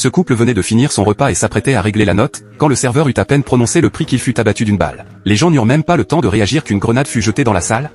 Ce couple venait de finir son repas et s'apprêtait à régler la note, quand le serveur eut à peine prononcé le prix qu'il fut abattu d'une balle. Les gens n'eurent même pas le temps de réagir qu'une grenade fut jetée dans la salle.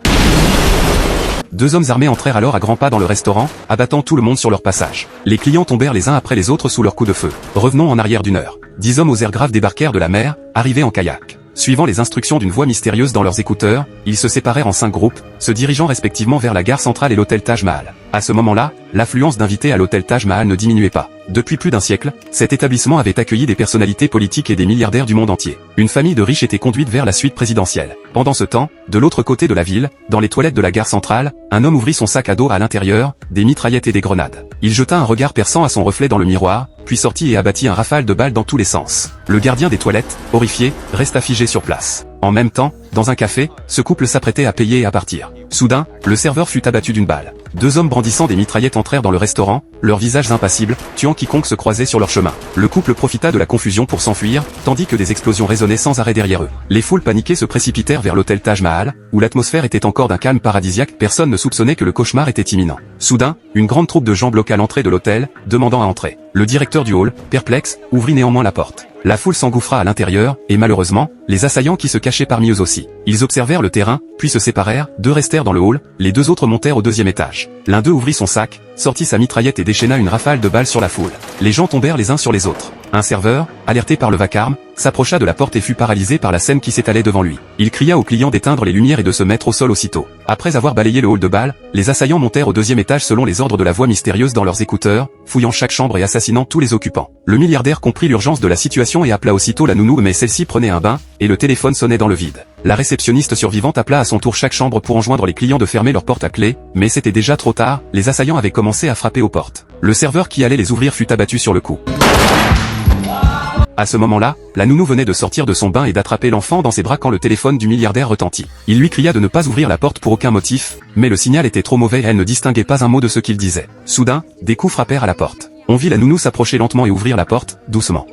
Deux hommes armés entrèrent alors à grands pas dans le restaurant, abattant tout le monde sur leur passage. Les clients tombèrent les uns après les autres sous leurs coups de feu. Revenons en arrière d'1 heure. 10 hommes aux airs graves débarquèrent de la mer, arrivés en kayak. Suivant les instructions d'une voix mystérieuse dans leurs écouteurs, ils se séparèrent en 5 groupes, se dirigeant respectivement vers la gare centrale et l'hôtel Taj Mahal. À ce moment-là, l'affluence d'invités à l'hôtel Taj Mahal ne diminuait pas. Depuis plus d'un siècle, cet établissement avait accueilli des personnalités politiques et des milliardaires du monde entier. Une famille de riches était conduite vers la suite présidentielle. Pendant ce temps, de l'autre côté de la ville, dans les toilettes de la gare centrale, un homme ouvrit son sac à dos à l'intérieur, des mitraillettes et des grenades. Il jeta un regard perçant à son reflet dans le miroir, puis sortit et abattit un rafale de balles dans tous les sens. Le gardien des toilettes, horrifié, resta figé sur place. En même temps, dans un café, ce couple s'apprêtait à payer et à partir. Soudain, le serveur fut abattu d'une balle. 2 hommes brandissant des mitraillettes entrèrent dans le restaurant, leurs visages impassibles, tuant quiconque se croisait sur leur chemin. Le couple profita de la confusion pour s'enfuir, tandis que des explosions résonnaient sans arrêt derrière eux. Les foules paniquées se précipitèrent vers l'hôtel Taj Mahal, où l'atmosphère était encore d'un calme paradisiaque. Personne ne soupçonnait que le cauchemar était imminent. Soudain, une grande troupe de gens bloqua l'entrée de l'hôtel, demandant à entrer. Le directeur du hall, perplexe, ouvrit néanmoins la porte. La foule s'engouffra à l'intérieur, et malheureusement, les assaillants qui se cachaient parmi eux aussi. Ils observèrent le terrain, puis se séparèrent, 2 restèrent dans le hall, les 2 autres montèrent au 2e étage. L'un d'eux ouvrit son sac, sortit sa mitraillette et déchaîna une rafale de balles sur la foule. Les gens tombèrent les uns sur les autres. Un serveur, alerté par le vacarme, s'approcha de la porte et fut paralysé par la scène qui s'étalait devant lui. Il cria aux clients d'éteindre les lumières et de se mettre au sol aussitôt. Après avoir balayé le hall de balles, les assaillants montèrent au 2e étage selon les ordres de la voix mystérieuse dans leurs écouteurs, fouillant chaque chambre et assassinant tous les occupants. Le milliardaire comprit l'urgence de la situation et appela aussitôt la nounou, mais celle-ci prenait un bain, et le téléphone sonnait dans le vide. La réceptionniste survivante appela à son tour chaque chambre pour enjoindre les clients de fermer leurs portes à clé, mais c'était déjà trop tard, les assaillants avaient commencé à frapper aux portes. Le serveur qui allait les ouvrir fut abattu sur le coup. À ce moment-là, la nounou venait de sortir de son bain et d'attraper l'enfant dans ses bras quand le téléphone du milliardaire retentit. Il lui cria de ne pas ouvrir la porte pour aucun motif, mais le signal était trop mauvais et elle ne distinguait pas un mot de ce qu'il disait. Soudain, des coups frappèrent à la porte. On vit la nounou s'approcher lentement et ouvrir la porte, doucement.